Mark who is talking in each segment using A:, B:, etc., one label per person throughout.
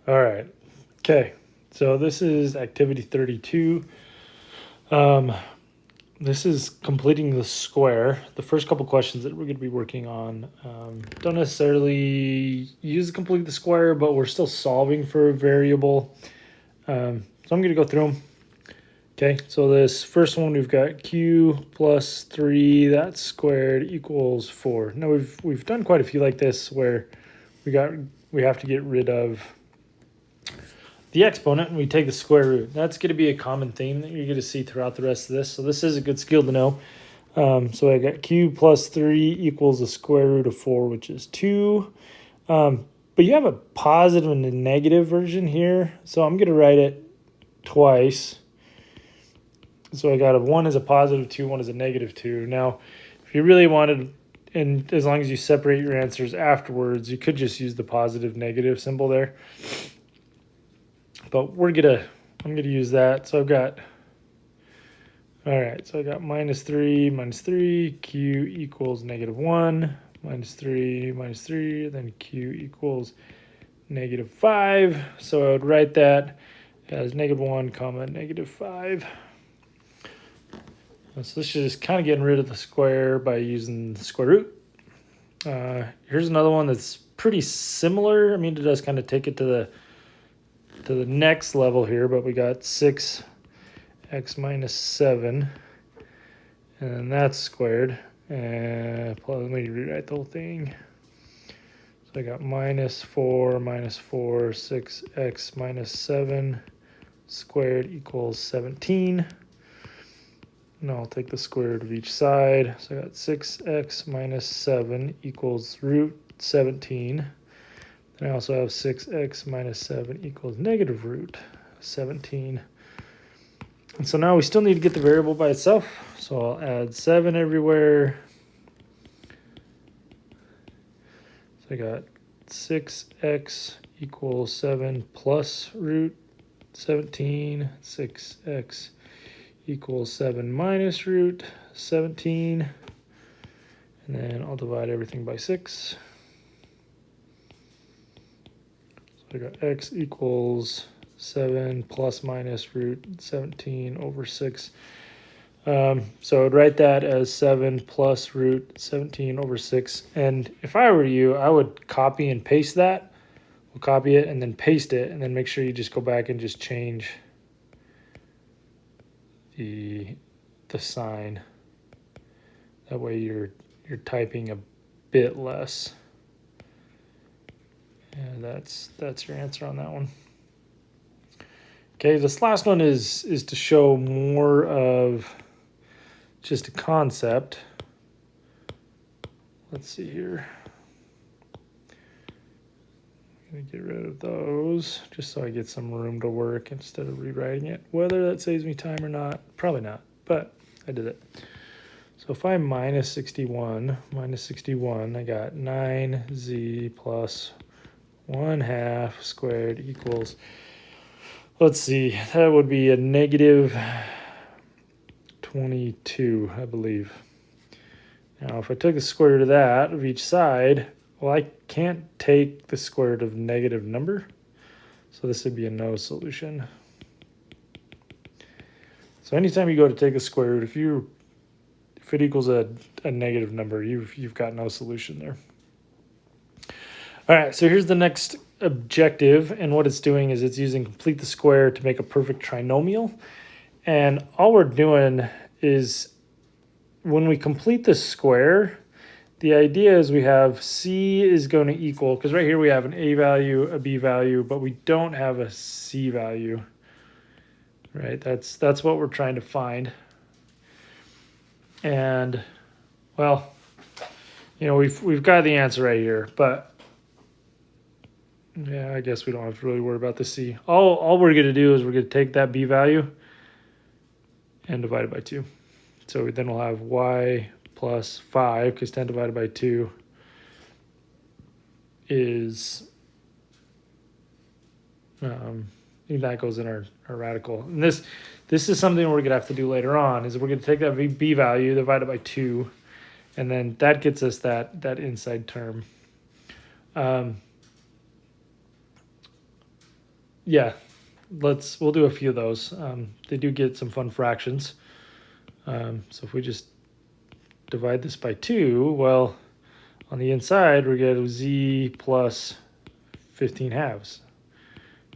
A: All right. Okay. So this is activity 32. Um, this is completing the square. The first couple questions that we're going to be working on don't necessarily use to complete the square, but we're still solving for a variable. So I'm going to go through them. Okay, so this first one we've got q plus 3, that's squared equals 4. Now we've done quite a few like this where we have to get rid of the exponent and we take the square root. That's going to be a common theme that you're going to see throughout the rest of this. So this is a good skill to know. So I got q plus 3 equals the square root of 4, which is 2. But you have a positive and a negative version here. So I'm going to write it twice. So I got a 1 is a positive 2, 1 is a negative 2. Now, if you really wanted, and as long as you separate your answers afterwards, you could just use the positive negative symbol there. But I'm gonna use that. So I've got, all right, so I got minus 3, q equals negative 1, minus 3, then q equals negative 5. So I would write that as negative 1 comma negative 5. So this is just kind of getting rid of the square by using the square root. Here's another one that's pretty similar. I mean, it does kind of take it to the next level here, but we got 6x minus 7, and that's squared. And let me rewrite the whole thing. So I got minus 4, 6x minus 7 squared equals 17. Now I'll take the square root of each side. So I got 6x minus 7 equals root 17. Then I also have 6x minus 7 equals negative root 17. And so now we still need to get the variable by itself. So I'll add 7 everywhere. So I got 6x equals 7 plus root 17. 6x equals 7 minus root 17. And then I'll divide everything by 6. So I got x equals 7 plus minus root 17 over 6. So I'd write that as 7 plus root 17 over 6. And if I were you, I would copy and paste that. We'll copy it and then paste it, and then make sure you just go back and just change the sign. That way you're typing a bit less. And that's your answer on that one. Okay, this last one is to show more of just a concept. Let's see here. I'm gonna get rid of those just so I get some room to work instead of rewriting it. Whether that saves me time or not, probably not, but I did it. So if I minus 61, I got 9z plus 1/2 squared equals, let's see, that would be a negative 22, I believe. Now, if I took the square root of that of each side, well, I can't take the square root of negative number, so this would be a no solution. So anytime you go to take a square root, if it equals a negative number, you've got no solution there. All right, so here's the next objective, and what it's doing is it's using complete the square to make a perfect trinomial. And all we're doing is when we complete the square, the idea is we have c is going to equal, because right here we have an a value, a b value, but we don't have a c value, right? That's what we're trying to find. And, well, we've got the answer right here, but yeah, I guess we don't have to really worry about the c. All we're going to do is we're going to take that b value and divide it by 2. So then we'll have y plus 5, because 10 divided by 2 is, that goes in our radical. And this is something we're going to have to do later on, is we're going to take that b value, divide it by 2, and then that gets us that inside term. yeah, we'll do a few of those. They do get some fun fractions. So if we just divide this by 2, well, on the inside we get z plus 15 halves,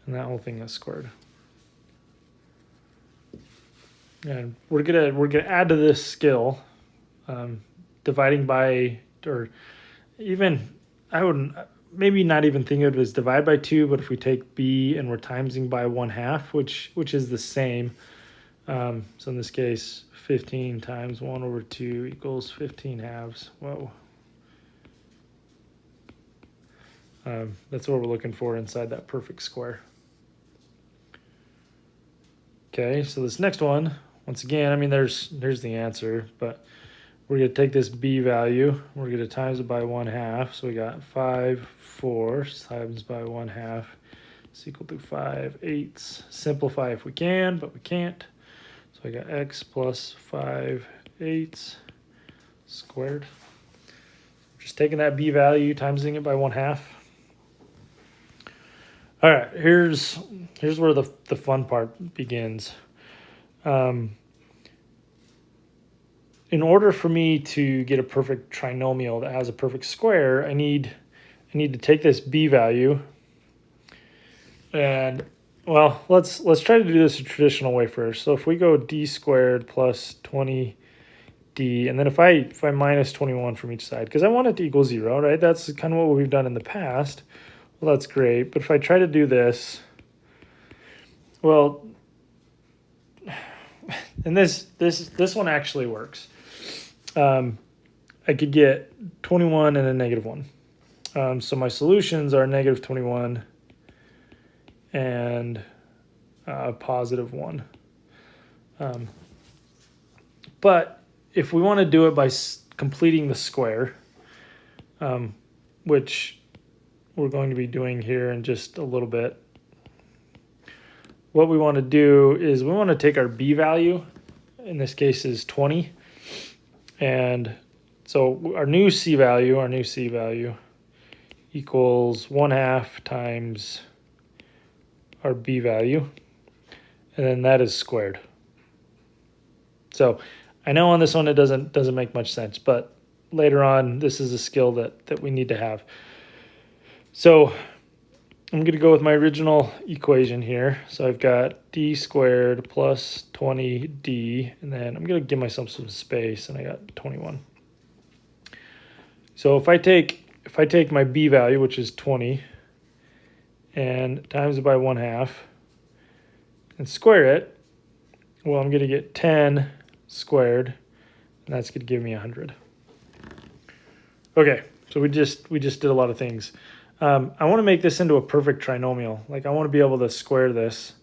A: and that whole thing is squared. And we're gonna add to this skill, dividing by, or even, I wouldn't, maybe not even think of it as divide by 2, but if we take b and we're timesing by 1/2, which is the same. So in this case, 15 times 1 over 2 equals 15 halves. Whoa. That's what we're looking for inside that perfect square. Okay, so this next one, once again, I mean, there's the answer, but we're going to take this b value, we're going to times it by 1/2, so we got 5/4 times by 1/2 is equal to 5/8. Simplify if we can, but we can't. So I got x plus 5/8 squared. Just taking that b value, timesing it by 1/2. All right, here's where the fun part begins. In order for me to get a perfect trinomial that has a perfect square, I need to take this b value, and well, let's try to do this a traditional way first. So if we go d squared plus 20d, and then if I minus 21 from each side, because I want it to equal 0, right? That's kind of what we've done in the past. Well, that's great, but if I try to do this, well, and this one actually works. I could get 21 and a -1. So my solutions are -21 and +1. But if we want to do it by completing the square, which we're going to be doing here in just a little bit, what we want to do is we want to take our b value, in this case is 20, and so our new c value equals 1/2 times our b value, and then that is squared. So I know on this one it doesn't make much sense, but later on this is a skill that we need to have. So I'm going to go with my original equation here. So I've got d squared plus 20d, and then I'm going to give myself some space, and I got 21. So if I take my b value, which is 20, and times it by 1/2, and square it, well, I'm going to get 10 squared, and that's going to give me 100. Okay, so we just did a lot of things. I want to make this into a perfect trinomial. Like, I want to be able to square this,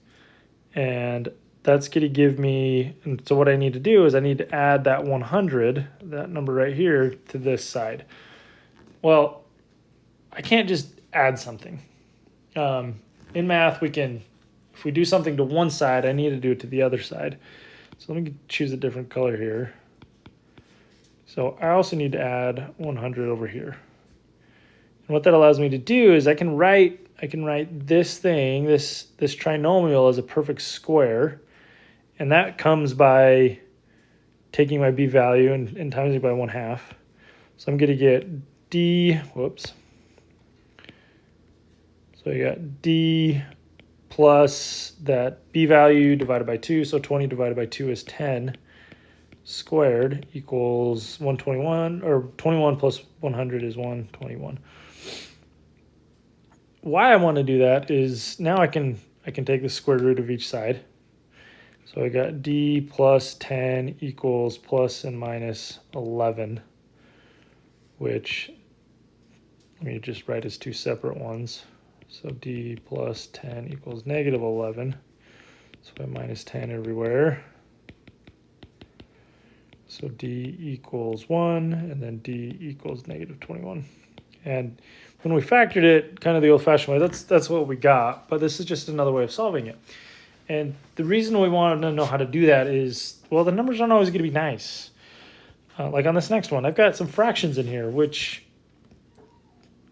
A: and that's going to give me, and so what I need to do is I need to add that 100, that number right here, to this side. Well, I can't just add something. In math, if we do something to one side, I need to do it to the other side. So let me choose a different color here. So I also need to add 100 over here. And what that allows me to do is I can write this thing, this trinomial, as a perfect square, and that comes by taking my b value and timesing it by 1/2. So I'm going to get d, whoops. So I got d plus that b value divided by 2, so 20 divided by 2 is 10 squared equals 121, or 21 plus 100 is 121. Why I want to do that is now I can take the square root of each side. So I got d plus 10 equals plus and minus 11, which let me just write as two separate ones. So d plus 10 equals -11. So I minus 10 everywhere. So d equals 1, and then d equals -21. And when we factored it kind of the old-fashioned way, that's what we got. But this is just another way of solving it. And the reason we want to know how to do that is, well, the numbers aren't always going to be nice. Like on this next one, I've got some fractions in here, which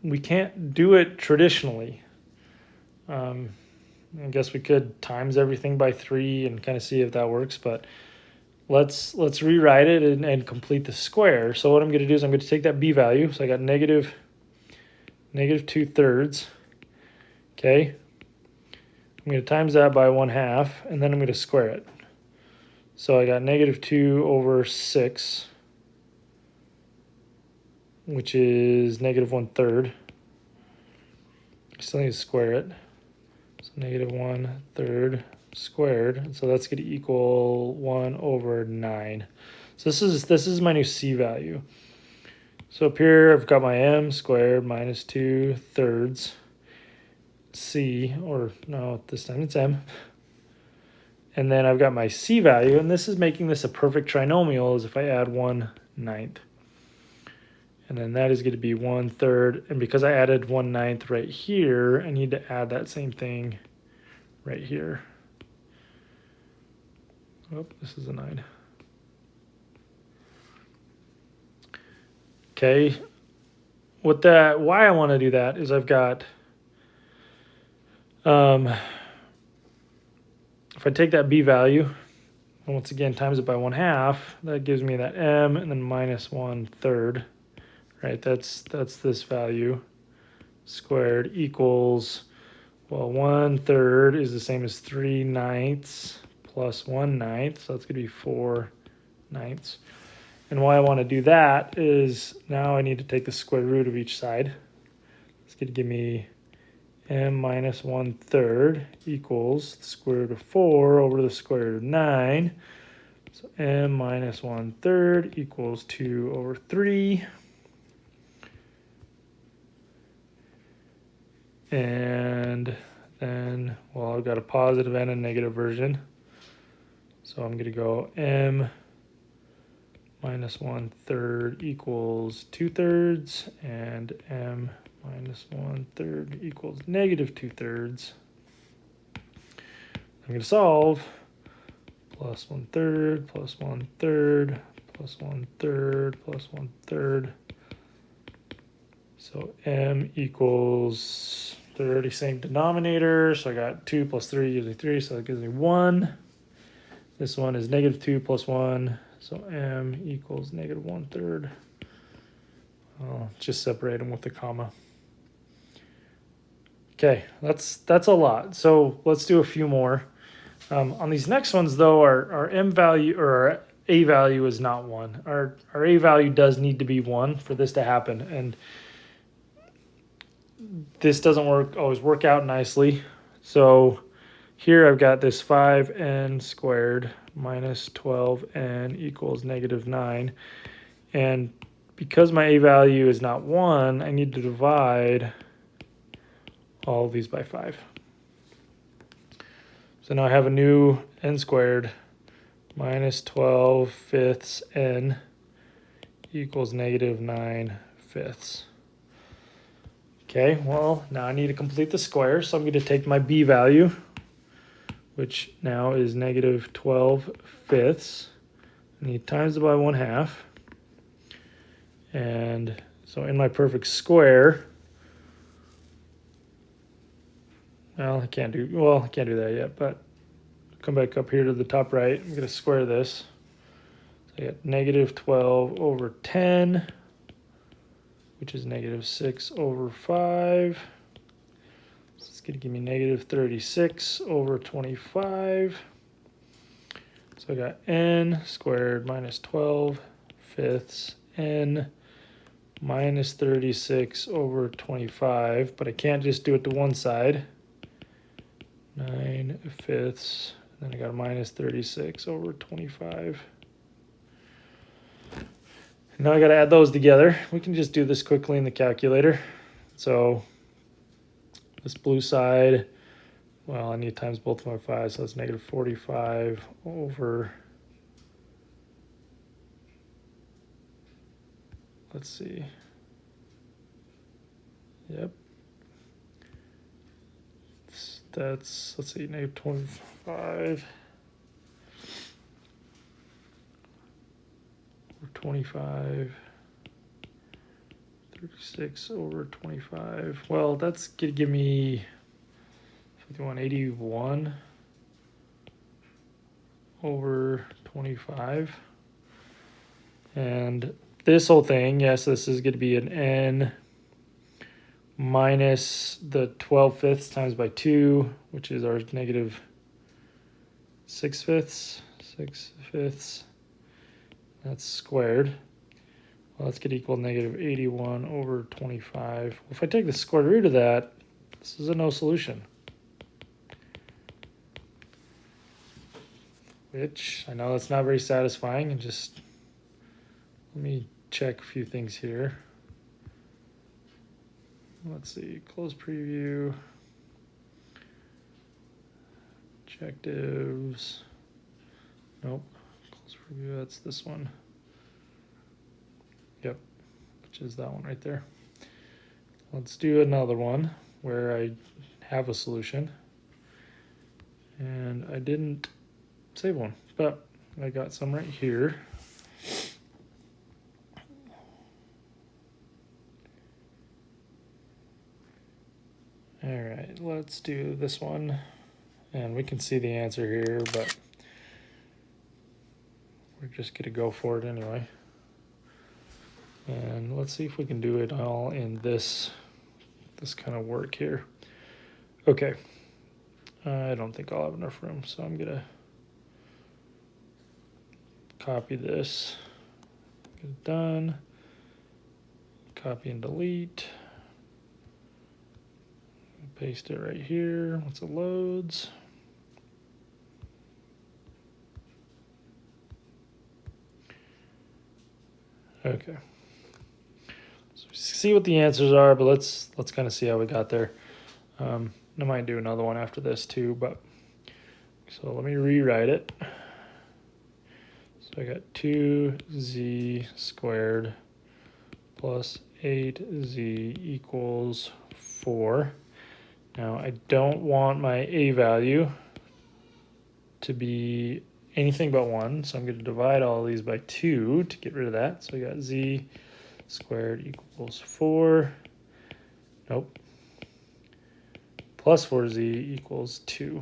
A: we can't do it traditionally. I guess we could times everything by 3 and kind of see if that works, but let's rewrite it and complete the square. So what I'm going to do is I'm going to take that b value. So I got negative 2/3. Okay. I'm going to times that by 1/2, and then I'm going to square it. So I got negative 2/6, which is negative 1/3. I still need to square it. So negative 1/3 squared. So that's going to equal 1/9. So this is my new c value. So up here I've got my m squared minus 2/3 c, or no, this time it's m. And then I've got my c value, and this is making this a perfect trinomial as if I add 1/9. And then that is going to be 1/3. And because I added 1/9 right here, I need to add that same thing right here. Oh, this is a 9. Okay. Why I want to do that is I've got, if I take that b value, and once again times it by 1/2, that gives me that m, and then minus 1/3. Right, that's this value squared equals, well, 1/3 is the same as 3/9 plus 1/9, so that's going to be 4/9. And why I want to do that is now I need to take the square root of each side. It's going to give me m minus 1/3 equals the square root of 4 over the square root of 9. So m minus 1/3 equals 2/3. And then, well, I've got a positive and a negative version. So I'm going to go m minus 1/3 equals 2/3, and m minus 1/3 equals negative 2/3. I'm going to solve. Plus 1/3, plus 1/3, plus 1/3, plus 1/3. So m equals, they're already same denominator, so I got 2 plus 3 gives me 3, so that gives me 1. This one is negative 2 plus 1, so m equals negative 1/3. I'll just separate them with a comma. Okay, that's a lot. So let's do a few more. On these next ones, though, our m value or our a value is not 1. Our a value does need to be 1 for this to happen, and this doesn't always work out nicely. So here I've got this 5n squared minus 12n equals negative 9. And because my a value is not 1, I need to divide all of these by 5. So now I have a new n squared minus 12/5 n equals negative 9/5. Okay, well, now I need to complete the square, so I'm going to take my b value, which now is negative 12/5. I need times it by 1/2. And so in my perfect square, well, I can't do that yet, but come back up here to the top right. I'm going to square this. So I got negative 12/10, which is negative 6/5. So it's going to give me negative 36/25. So I got n squared minus 12/5 n minus 36/25, but I can't just do it to one side. 9/5, then I got a minus 36/25. Now I got to add those together. We can just do this quickly in the calculator. So this blue side, well, I need times both of my 5, so that's negative 45 over, let's see, yep, that's, let's see, negative 25 over 25, 36/25. Well, that's going to give me we want 81 over 25. And this whole thing, yes, this is going to be an n minus the 12/5 times by 2, which is our negative 6/5. 6/5. That's squared. Well, that's going to equal negative 81 over 25. Well, if I take the square root of that, this is a no solution. Which I know that's not very satisfying, and just let me check a few things here. Let's see, close preview, objectives, nope, close preview, that's this one. Yep, which is that one right there. Let's do another one where I have a solution. And I didn't save one, but I got some right here. All right, let's do this one. And we can see the answer here, but we're just gonna go for it anyway. And let's see if we can do it all in this kind of work here. Okay, I don't think I'll have enough room, so I'm gonna copy this, get it done, copy and delete, paste it right here once it loads. Okay. So see what the answers are, but let's kind of see how we got there. I might do another one after this too, but so let me rewrite it. So I got 2z squared plus 8z equals 4. Now I don't want my a value to be anything but 1, so I'm going to divide all of these by 2 to get rid of that. So I got z squared equals 4. Nope. Plus 4z equals 2.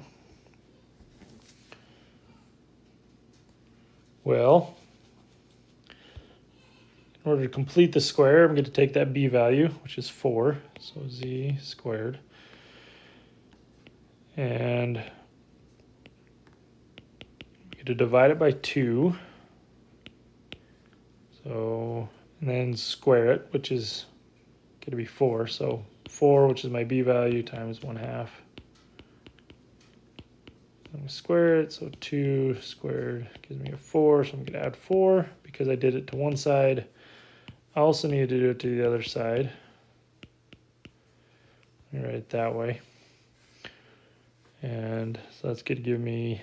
A: Well, in order to complete the square, I'm going to take that b value, which is 4, so z squared, and I'm going to divide it by 2, so, and then square it, which is going to be 4, so 4, which is my b value, times 1/2. I'm going to square it, so 2 squared gives me a 4, so I'm going to add 4 because I did it to one side. I also need to do it to the other side. Write it that way. And so that's going to give me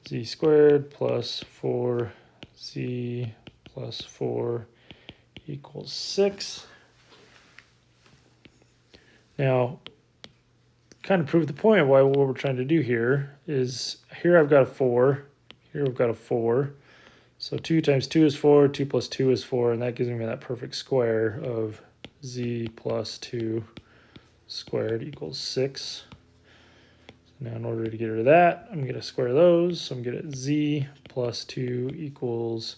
A: z squared plus 4z plus 4 equals 6. Now, kind of prove the point of why what we're trying to do here is here I've got a 4, here I've got a 4. So 2 times 2 is 4, 2 plus 2 is 4, and that gives me that perfect square of z plus 2 squared equals 6. So now in order to get rid of that, I'm going to square those. So I'm going to get z plus 2 equals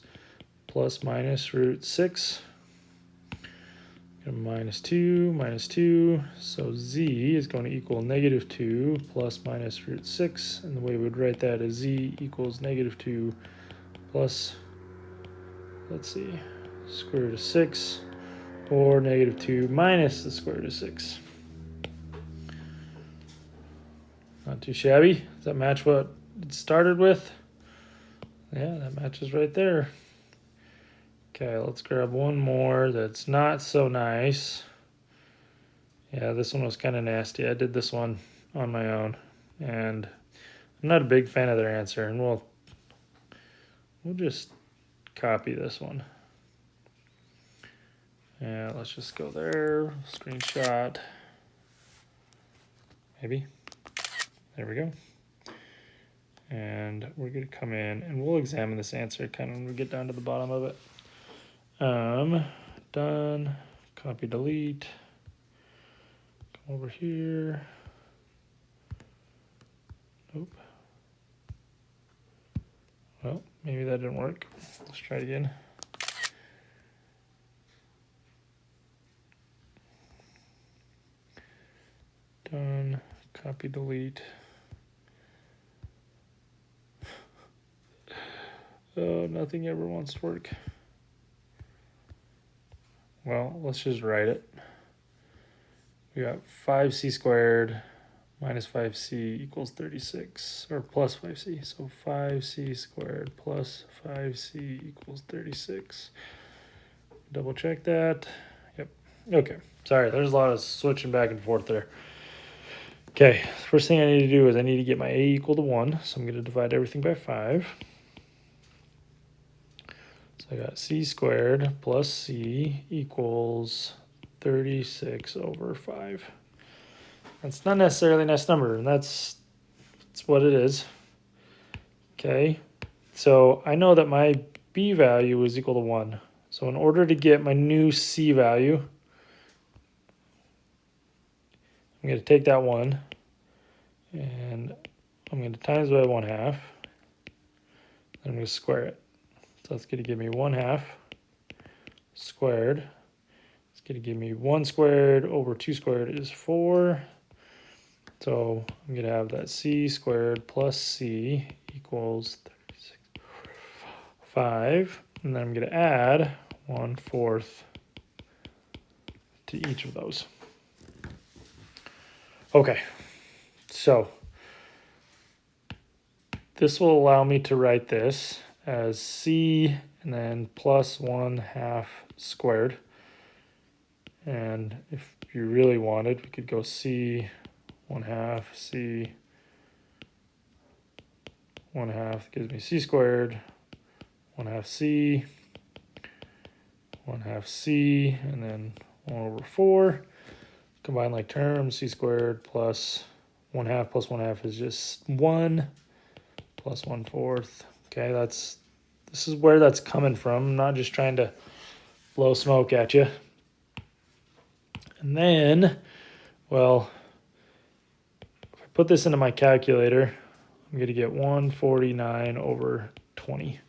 A: plus minus root 6. Minus 2, so z is going to equal negative 2 plus minus root 6, and the way we would write that is z equals negative 2 plus, let's see, square root of 6, or negative 2 minus the square root of 6. Not too shabby. Does that match what it started with? Yeah, that matches right there. Okay, let's grab one more that's not so nice. Yeah, this one was kind of nasty. I did this one on my own, and I'm not a big fan of their answer, and we'll just copy this one. Yeah, let's just go there, screenshot, maybe. There we go. And we're going to come in, and we'll examine this answer kind of when we get down to the bottom of it. Done, copy, delete, come over here, Oop. Well, maybe that didn't work. Let's try it again. Done. Copy, delete. Oh, nothing ever wants to work. Well, let's just write it. We got 5c squared minus 5c equals 36, or plus 5c. So 5c squared plus 5c equals 36. Double check that. Yep. Okay. Sorry, there's a lot of switching back and forth there. Okay, first thing I need to do is I need to get my a equal to 1. So I'm going to divide everything by 5. So I got c squared plus c equals 36 over 5. That's not necessarily a nice number, and that's what it is. Okay, so I know that my b value is equal to 1. So in order to get my new c value, I'm going to take that 1, and I'm going to times by 1/2, and I'm going to square it. So that's going to give me 1/2 squared. It's going to give me 1 squared over 2 squared is 4. So I'm going to have that c squared plus c equals 36 over 5. And then I'm going to add 1/4 to each of those. Okay, so this will allow me to write this as c and then plus 1/2 squared. And if you really wanted, we could go c 1/2, c 1/2 gives me c squared, 1/2 c, 1/2 c, and then 1/4. Combine like terms, c squared plus 1/2 plus 1/2 is just 1 plus 1/4. Okay, this is where that's coming from. I'm not just trying to blow smoke at you. And then, well, if I put this into my calculator, I'm going to get 149 over 20.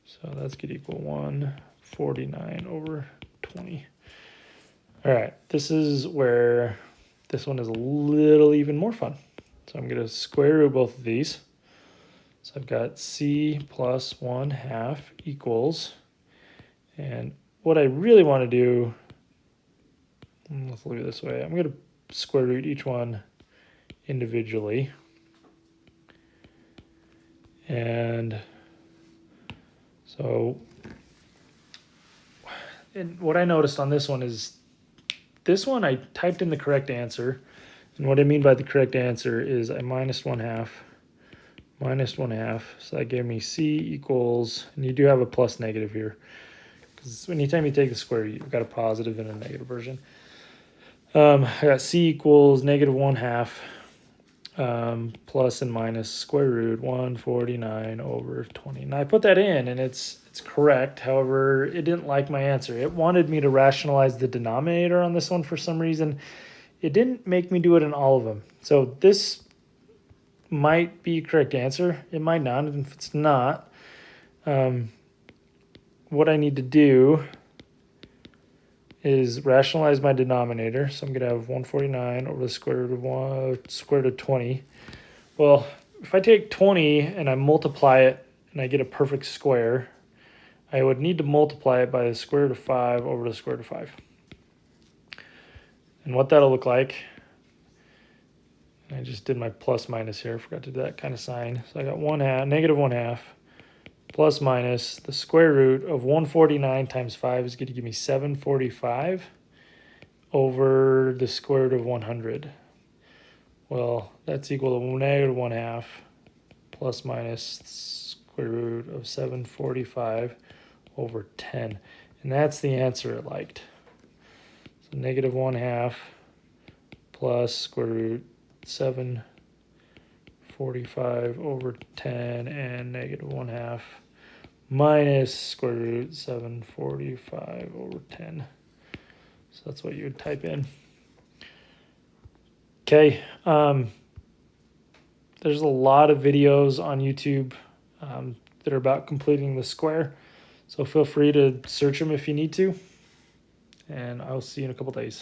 A: So that's going to equal 149 over 20. All right, this is where this one is a little even more fun. So I'm going to square root both of these. So I've got c plus 1/2 equals, and what I really want to do, let's look at it this way. I'm going to square root each one individually. And so, and what I noticed on this one is, this one I typed in the correct answer. And what I mean by the correct answer is I minus 1/2, minus 1/2. So that gave me c equals, and you do have a plus negative here, because anytime you take the square, you've got a positive and a negative version. I got c equals negative 1/2 plus and minus square root 149 over 20. And I put that in, and it's correct. However, it didn't like my answer. It wanted me to rationalize the denominator on this one for some reason. It didn't make me do it in all of them. So this might be a correct answer. It might not. And if it's not, what I need to do is rationalize my denominator. So I'm going to have 149 over the square root of 20. Well, if I take 20 and I multiply it and I get a perfect square, I would need to multiply it by the square root of 5 over the square root of 5. And what that'll look like, I just did my plus minus here, I forgot to do that kind of sign. So I got negative 1/2 plus minus the square root of 149 times 5 is going to give me 745 over the square root of 100. Well, that's equal to negative 1/2 plus minus square root of 745 over 10. And that's the answer it liked. So negative 1/2 plus square root 745 over 10 and negative 1/2 minus square root 745 over 10. So that's what you would type in. Okay, there's a lot of videos on YouTube that are about completing the square. So feel free to search them if you need to. And I'll see you in a couple days.